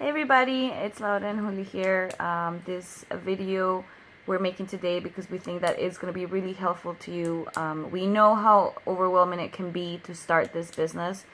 Hey everybody, it's Laura and Juli here. This video we're making today because we think that it's going to be really helpful to you. We know how overwhelming it can be to start this business.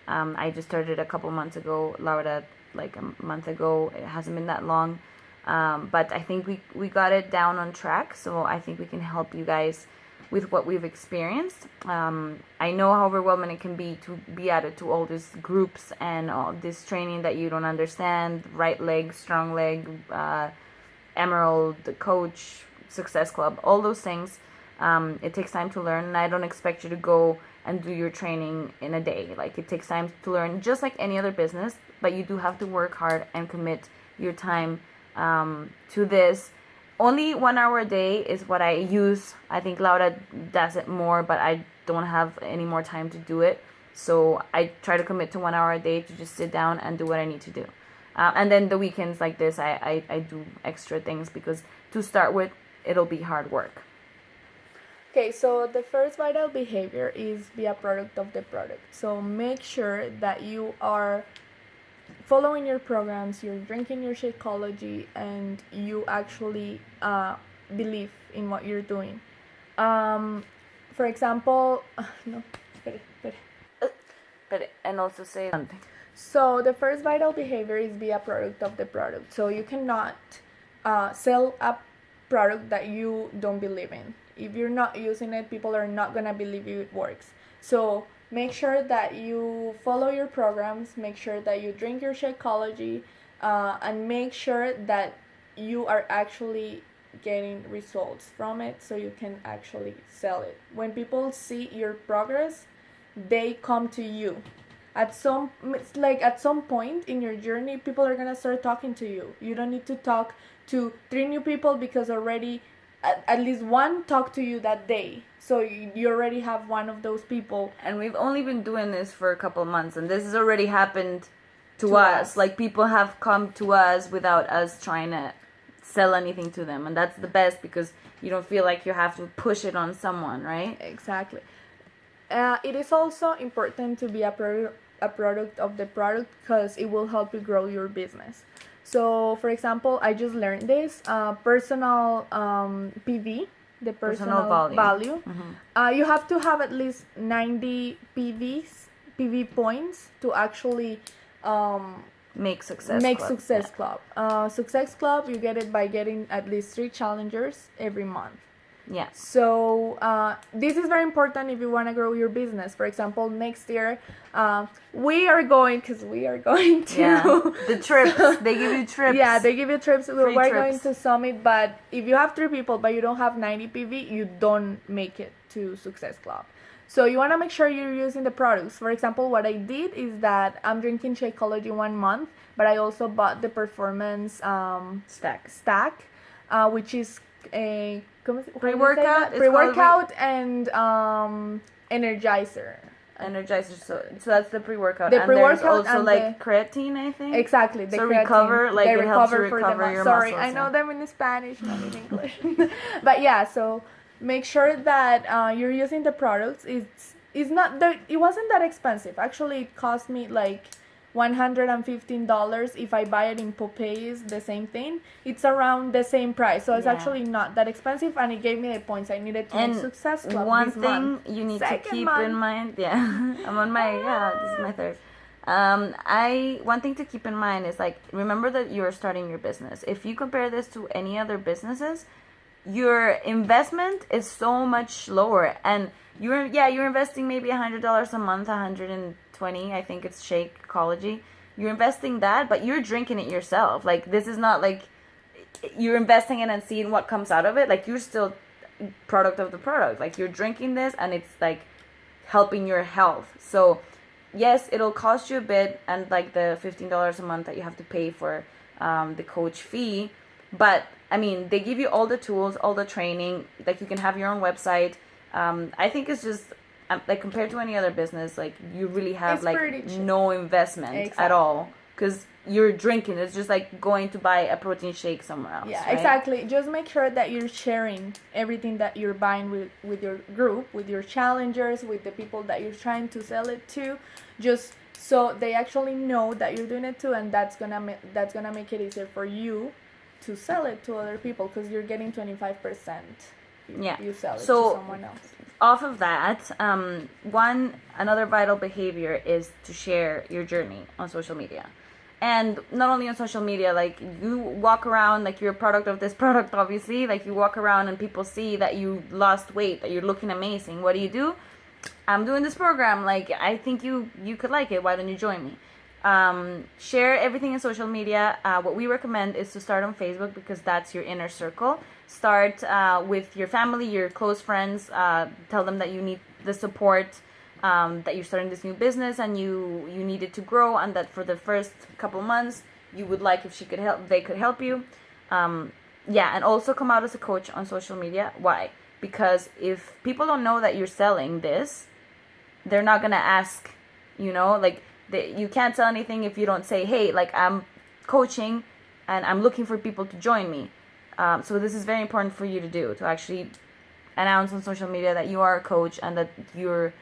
I just started a couple months ago, Laura like a month ago. It hasn't been that long, but I think we got it down on track, so I think we can help you guys with what we've experienced. I know how overwhelming it can be to be added to all these groups and all this training that you don't understand, right leg, strong leg, Emerald, the coach, Success Club, all those things. It takes time to learn, and I don't expect you to go and do your training in a day. Like, it takes time to learn, just like any other business, but you do have to work hard and commit your time to this. Only 1 hour a day is what I use. I think Laura does it more, but I don't have any more time to do it. So I try to commit to 1 hour a day to just sit down and do what I need to do. And then the weekends like this, I do extra things because to start with, it'll be hard work. Okay, so the first vital behavior is be a product of the product. So make sure that you are following your programs, you're drinking your Shakeology, and you actually believe in what you're doing. For example, no, And also say something. So the first vital behavior is be a product of the product. So you cannot sell a product that you don't believe in. If you're not using it, people are not gonna believe it works. So make sure that you follow your programs, make sure that you drink your Shakeology, and make sure that you are actually getting results from it so you can actually sell it. When people see your progress, they come to you. At some point in your journey, people are gonna start talking to you. You don't need to talk to 3 new people because already at least one talked to you that day. So you already have one of those people. And we've only been doing this for a couple of months, and this has already happened to us. Like, people have come to us without us trying to sell anything to them, and that's the best because you don't feel like you have to push it on someone, right? Exactly. It is also important to be a product of the product because it will help you grow your business. So, for example, I just learned this personal PV, the personal value. Mm-hmm. You have to have at least 90 PV points to actually make Success Club. Success Club, you get it by getting at least 3 challengers every month. Yeah. So this is very important if you want to grow your business. For example, next year we are going to the trips. They give you trips. Yeah, they give you trips. We're trips. going to Summit, but if you have 3 people but you don't have 90 PV, you don't make it to Success Club. So you want to make sure you're using the products. For example, what I did is that I'm drinking Shakeology 1 month, but I also bought the performance stack, which is a pre-workout and energizer. So that's the pre-workout. The pre-workout and there's also and like creatine, I think. Exactly. So recover, like it helps you recover your muscles. Sorry, I know them in Spanish, not in English. But yeah, so make sure that you're using the products. It's not that it wasn't that expensive. Actually, it cost me like $115 if I buy it in Popeyes, the same thing. It's around the same price, so it's actually not that expensive, and it gave me the points I needed to make Success Club. One thing you need to keep in mind, I'm on my this is my third. One thing to keep in mind is, like, remember that you're starting your business. If you compare this to any other businesses, your investment is so much lower, and you're investing maybe $100 a month, 120, I think it's Shakeology. You're investing that, but you're drinking it yourself. Like, this is not like you're investing in and seeing what comes out of it. Like, you're still product of the product. Like, you're drinking this and it's like helping your health. So yes, it'll cost you a bit, and like the $15 a month that you have to pay for the coach fee, but I mean, they give you all the tools, all the training. Like, you can have your own website. I think it's just like, compared to any other business, like, you really have like no investment at all, because you're drinking. It's just like going to buy a protein shake somewhere else. Yeah, right? Exactly. Just make sure that you're sharing everything that you're buying with your group, with your challengers, with the people that you're trying to sell it to. Just so they actually know that you're doing it too, and that's gonna make it easier for you to sell it to other people, because you're getting 25% if you sell it to someone else. Off of that, another vital behavior is to share your journey on social media. And not only on social media, like you walk around like you're a product of this product, obviously. Like you walk around and people see that you lost weight, that you're looking amazing. What do? I'm doing this program. Like I think you could like it. Why don't you join me? Share everything in social media. What we recommend is to start on Facebook, because that's your inner circle. Start with your family, your close friends. Tell them that you need the support. That you're starting this new business and you need it to grow, and that for the first couple months you would like if they could help you. And also come out as a coach on social media. Why? Because if people don't know that you're selling this, they're not gonna ask. You can't sell anything if you don't say, hey, like I'm coaching and I'm looking for people to join me. So this is very important for you to do, to actually announce on social media that you are a coach and that you're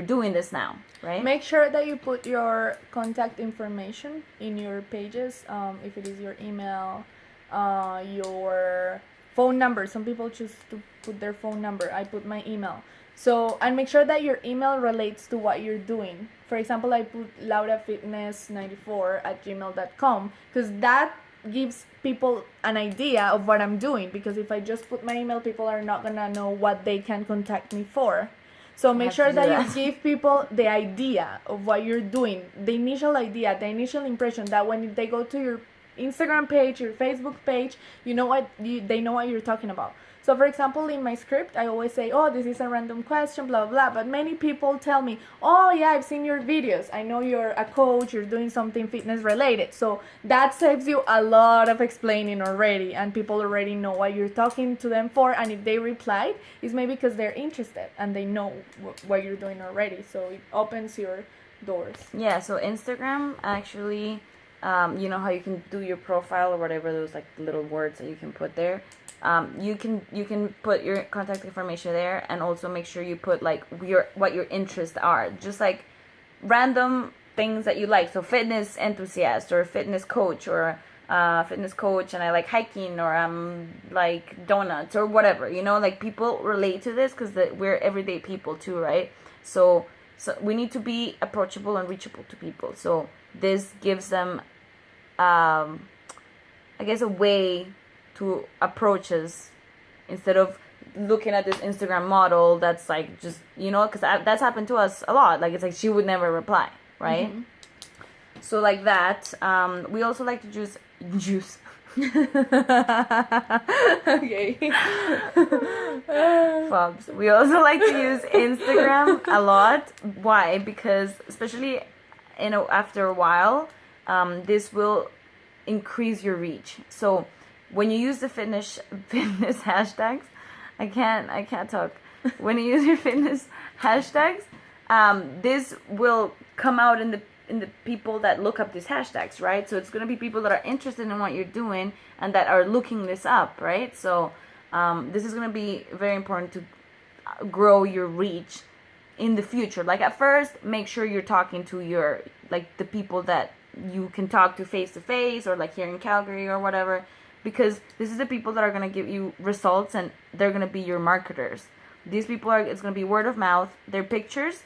doing this now, right? Make sure that you put your contact information in your pages. If it is your email, your phone number. Some people choose to put their phone number. I put my email. So, and make sure that your email relates to what you're doing. For example, I put laurafitness94@gmail.com, because that gives people an idea of what I'm doing. Because if I just put my email, people are not gonna know what they can contact me for. So make sure that you give people the idea of what you're doing, the initial idea, the initial impression, that when they go to your Instagram page, your Facebook page, they know what you're talking about. So for example, in my script, I always say, oh, this is a random question, blah, blah, blah. But many people tell me, oh, yeah, I've seen your videos. I know you're a coach, you're doing something fitness related. So that saves you a lot of explaining already. And people already know what you're talking to them for. And if they replied, it's maybe because they're interested and they know what you're doing already. So it opens your doors. Yeah, so Instagram actually, you know how you can do your profile or whatever, those like little words that you can put there. You can put your contact information there, and also make sure you put like what your interests are, just like random things that you like. So fitness enthusiast, or fitness coach, or fitness coach, and I like hiking, or like donuts, or whatever. Like people relate to this because we're everyday people too, right? So we need to be approachable and reachable to people. So this gives them, I guess, a way to approach us, instead of looking at this Instagram model that's like just, because that's happened to us a lot. Like it's like she would never reply, right? Mm-hmm. So like that. We also like to juice. Okay. Fobs. We also like to use Instagram a lot. Why? Because especially after a while, this will increase your reach. So when you use the fitness hashtags, I can't talk. When you use your fitness hashtags, this will come out in the people that look up these hashtags, right? So it's going to be people that are interested in what you're doing and that are looking this up, right? So this is going to be very important to grow your reach in the future. Like at first, make sure you're talking to the people that you can talk to face, or like here in Calgary or whatever, because this is the people that are going to give you results, and they're going to be your marketers. These people it's going to be word of mouth. Their pictures,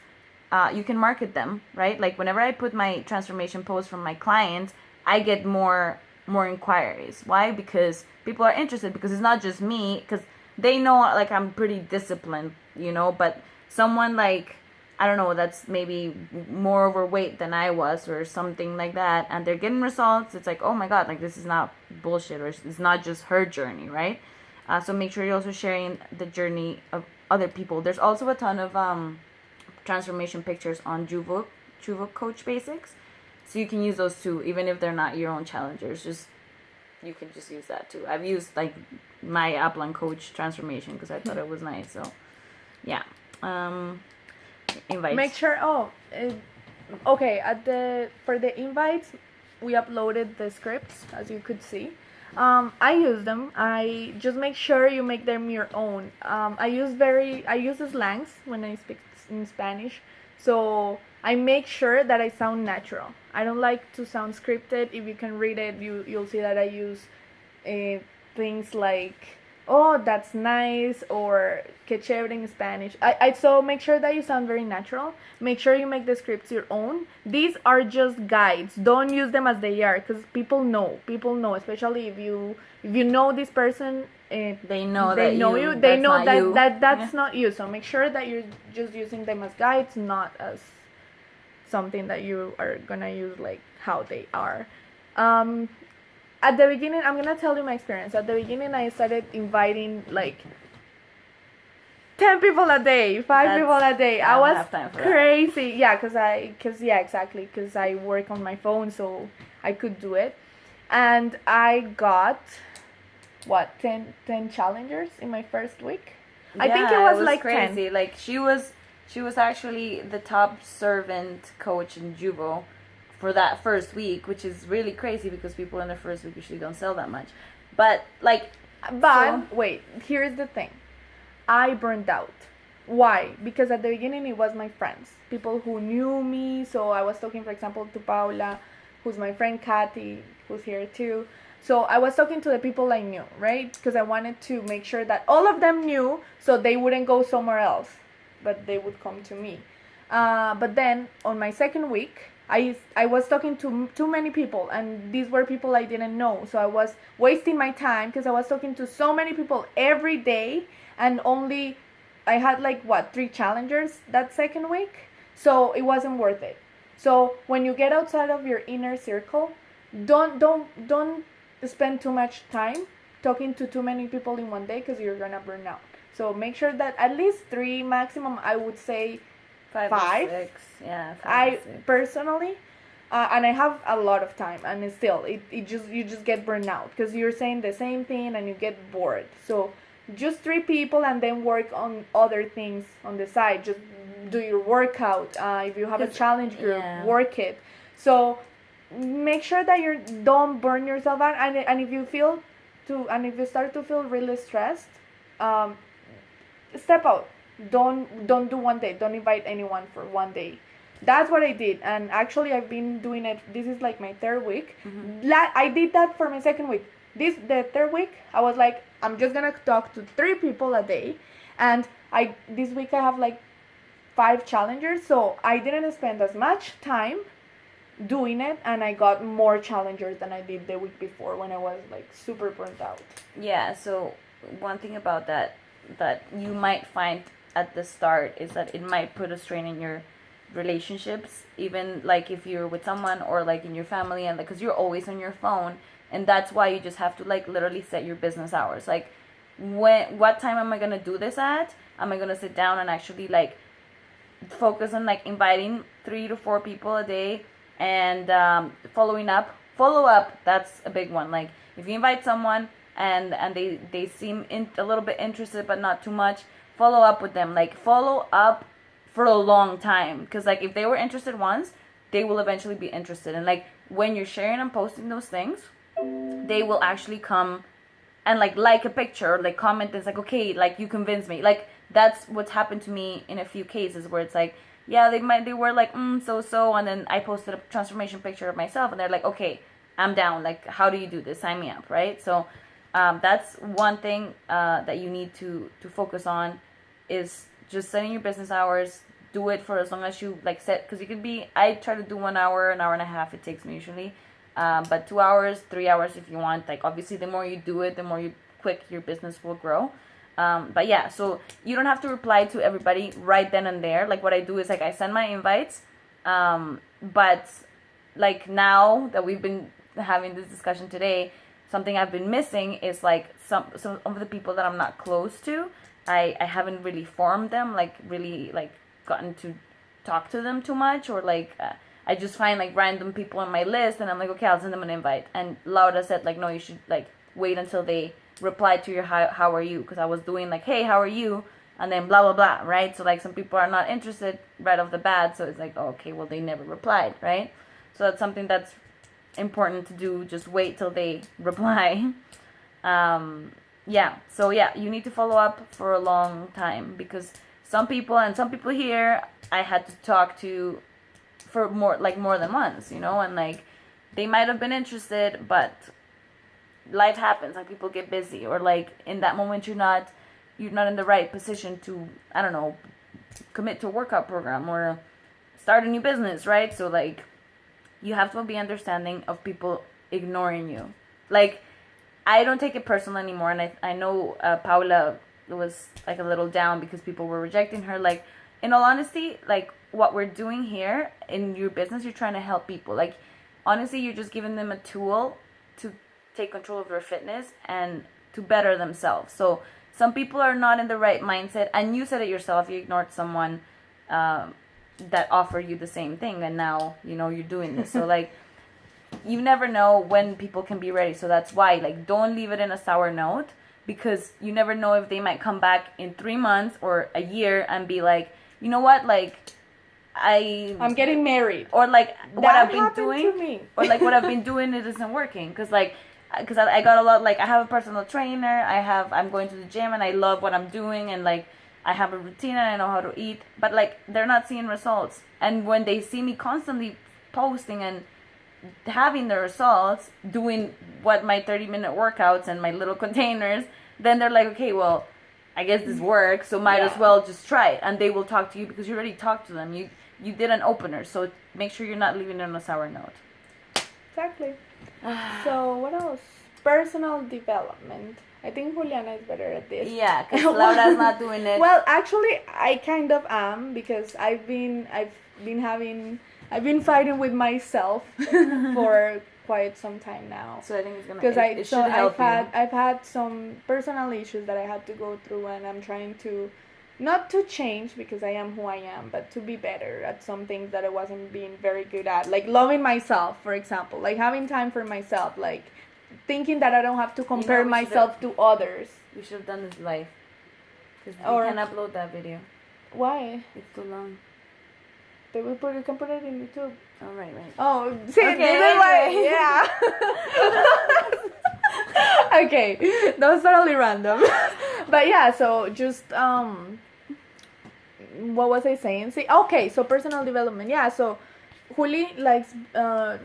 you can market them, right? Like whenever I put my transformation post from my clients, I get more inquiries. Why? Because people are interested, because it's not just me, because they know like I'm pretty disciplined, but someone like, I don't know, that's maybe more overweight than I was or something like that, and they're getting results. It's like, oh my God, like this is not bullshit, or it's not just her journey, right? So make sure you're also sharing the journey of other people. There's also a ton of transformation pictures on Juvo Coach Basics, so you can use those too, even if they're not your own challengers. You can just use that too. I've used like my Upland Coach transformation because I thought it was nice. So yeah. Invites. Make sure. Okay. For the invites, we uploaded the scripts, as you could see. I use them. I just make sure you make them your own. I use the slangs when I speak in Spanish, So I make sure that I sound natural. I don't like to sound scripted. If you can read it, you'll see that I use things like, oh, that's nice, or que chévere in Spanish. So make sure that you sound very natural. Make sure you make the scripts your own. These are just guides. Don't use them as they are, because people know. People know, especially if you know this person. They know they that know you. you. They That's know not that you. that's Yeah. not you. So make sure that you're just using them as guides, not as something that you are gonna use like how they are. Um, at the beginning, I'm gonna tell you my experience. At the beginning, I started inviting like 10 people a day, 5 That's- people a day. I I don't was have time for that. crazy. Yeah, exactly. Because I work on my phone, so I could do it. And I got, what, 10 challengers in my first week? I think it was like crazy. 10. Like she was actually the top servant coach in Juvo for that first week, which is really crazy because people in the first week usually don't sell that much. But like, But wait, here's the thing. I burned out. Why? Because at the beginning it was my friends, people who knew me. So I was talking, for example, to Paula, who's my friend Kathy, who's here too. So I was talking to the people I knew, right? Because I wanted to make sure that all of them knew, so they wouldn't go somewhere else, but they would come to me. But then on my second week, I was talking to too many people, and these were people I didn't know. So I was wasting my time because I was talking to so many people every day, and only I had like what, 3 challengers that second week. So it wasn't worth it. So when you get outside of your inner circle, don't spend too much time talking to too many people in one day, because you're gonna burn out. So make sure that at least 3, maximum I would say 5. or 6. Yeah, 5 or I 6. personally, and I have a lot of time, and it's still you just get burned out because you're saying the same thing and you get bored. So just 3 people, and then work on other things on the side. Just do your workout. If you have a challenge group, yeah. work it. So make sure that you don't burn yourself out, and if you if you start to feel really stressed, step out. Don't do one day. Don't invite anyone for one day. That's what I did, and actually I've been doing it. This is like my 3rd week. I did that for my 2nd week. The 3rd week I was like, I'm just gonna talk to 3 people a day, and this week I have like 5 challengers, so I didn't spend as much time doing it, and I got more challengers than I did the week before when I was like super burnt out. Yeah, so one thing about that you might find at the start is that it might put a strain in your relationships, even like if you're with someone or like in your family, and because you're always on your phone, and that's why you just have to like literally set your business hours. Like, what time am I gonna do this at? Am I gonna sit down and actually like focus on like inviting 3 to 4 people a day, and follow up, that's a big one. Like, if you invite someone and they seem a little bit interested but not too much, follow up with them. Like, follow up for a long time, because like if they were interested once, they will eventually be interested. And like when you're sharing and posting those things, they will actually come and like a picture, like comment, and it's like, okay, like you convinced me. Like, that's what's happened to me in a few cases where it's like, yeah, they were like so, and then I posted a transformation picture of myself, and they're like, okay, I'm down. Like, how do you do this? Sign me up, right? So that's one thing that you need to focus on, is just setting your business hours. Do it for as long as you like set, because you could be, I try to do 1 hour, an hour and a half it takes me usually, but 2 hours, 3 hours if you want. Like, obviously the more you do it, the more quick your business will grow. But yeah, so you don't have to reply to everybody right then and there. Like, what I do is like I send my invites, but like now that we've been having this discussion today, something I've been missing is like some of the people that I'm not close to. I haven't really formed them, like really like gotten to talk to them too much, or like I just find like random people on my list, and I'm like, okay, I'll send them an invite. And Laura said like, no, you should like wait until they reply to your how are you, because I was doing like, hey, how are you, and then blah blah blah, right? So like some people are not interested right off the bat, so it's like, oh, okay, well, they never replied, right? So that's something that's important to do. Just wait till they reply. Yeah, so yeah, you need to follow up for a long time, because some people here I had to talk to for more than months, and like they might have been interested, but life happens, like people get busy, or like in that moment you're not in the right position to, I don't know, commit to a workout program or start a new business, right? So like you have to be understanding of people ignoring you. Like I don't take it personal anymore, and I know Paula was like a little down because people were rejecting her. Like in all honesty, like what we're doing here in your business, you're trying to help people. Like honestly, you're just giving them a tool to take control of their fitness and to better themselves. So some people are not in the right mindset, and you said it yourself, you ignored someone that offered you the same thing, and now you're doing this. So like you never know when people can be ready. So that's why, like, don't leave it in a sour note, because you never know if they might come back in 3 months or a year and be like, you know what, like I'm getting married, or like what that I've been happened doing to me. or like what I've been doing, it isn't working. Because I got a lot, like I have a personal trainer, I'm going to the gym, and I love what I'm doing, and like I have a routine and I know how to eat, but like they're not seeing results. And when they see me constantly posting and having the results, doing what my 30-minute workouts and my little containers, then they're like, okay, well, I guess this works, so might as well just try it. And they will talk to you because you already talked to them. You did an opener, so make sure you're not leaving it on a sour note. Exactly. So what else? Personal development. I think Juliana is better at this. Yeah, because Laura's not doing it. Well, actually, I kind of am, because I've been fighting with myself for quite some time now. So I think it's gonna. Because it should help you. I've had some personal issues that I had to go through, and I'm trying to, not to change because I am who I am, but to be better at some things that I wasn't being very good at, like loving myself, for example, like having time for myself, like thinking that I don't have to compare myself to others. We should have done this live, because we can upload that video. Why? It's too long. But you can put it in YouTube. Oh, right. Oh, see, okay, this is why, yeah. Okay, that was totally random. But yeah, so just, what was I saying? See, okay, so personal development. Yeah, so Juli likes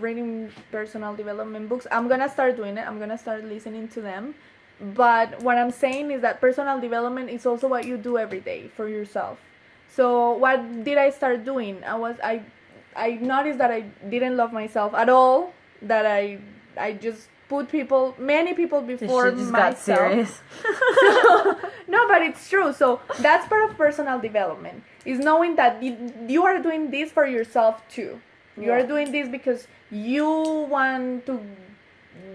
reading personal development books. I'm gonna start doing it. I'm gonna start listening to them. But what I'm saying is that personal development is also what you do every day for yourself. So what did I start doing? I noticed that I didn't love myself at all. That I just put many people before just myself. Got serious. No, but it's true. So that's part of personal development, is knowing that you are doing this for yourself too. You are doing this because you want to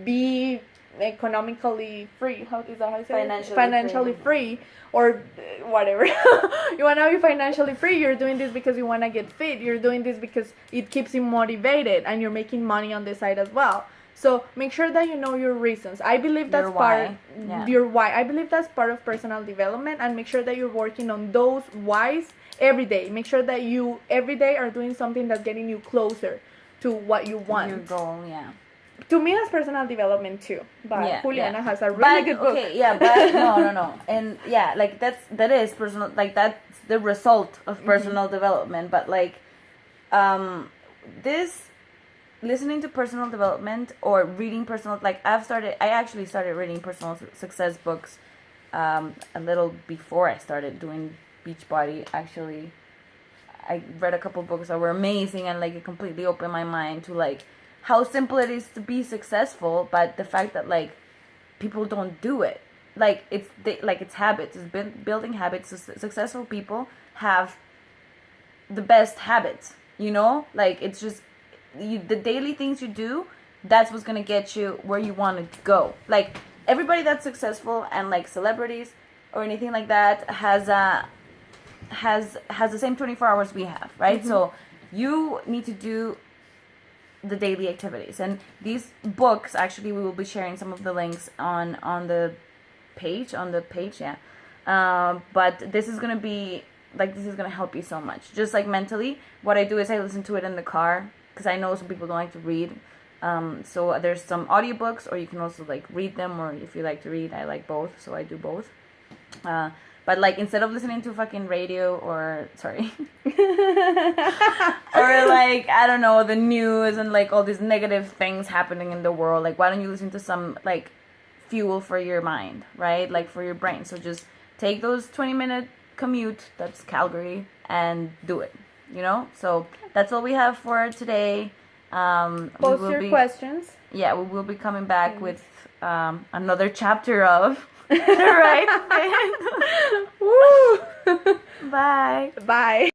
be economically free. How is that how you say it? Financially free, or whatever. You want to be financially free. You're doing this because you want to get fit. You're doing this because it keeps you motivated, and you're making money on the side as well. So make sure that you know your reasons. I believe that's your why. I believe that's part of personal development, and make sure that you're working on those whys every day. Make sure that you every day are doing something that's getting you closer to what you want. Your goal, yeah. To me, that's personal development too. But Juliana has a really good book. Okay, yeah, but no. And yeah, like that is personal, like that's the result of personal development. But like this listening to personal development or reading personal, like I actually started reading personal success books a little before I started doing Beachbody. Actually, I read a couple books that were amazing, and like it completely opened my mind to like how simple it is to be successful, but the fact that like people don't do it, like it's habits. It's been building habits. Successful people have the best habits, like it's just the daily things you do, that's what's gonna get you where you want to go. Like everybody that's successful and like celebrities or anything like that has the same 24 hours we have, right? So you need to do the daily activities, and these books, actually we will be sharing some of the links on the page, but this is gonna be like, this is gonna help you so much, just like mentally. What I do is I listen to it in the car, because I know some people don't like to read, so there's some audiobooks, or you can also like read them, or if you like to read, I like both, so I do both. But like instead of listening to fucking radio or sorry or like I don't know, the news and like all these negative things happening in the world, like why don't you listen to some like fuel for your mind, right? Like for your brain. So just take those 20-minute commute, that's Calgary, and do it, you know? So that's all we have for today. Post your questions. Yeah, we will be coming back with another chapter of the right thing. Woo! Bye. Bye.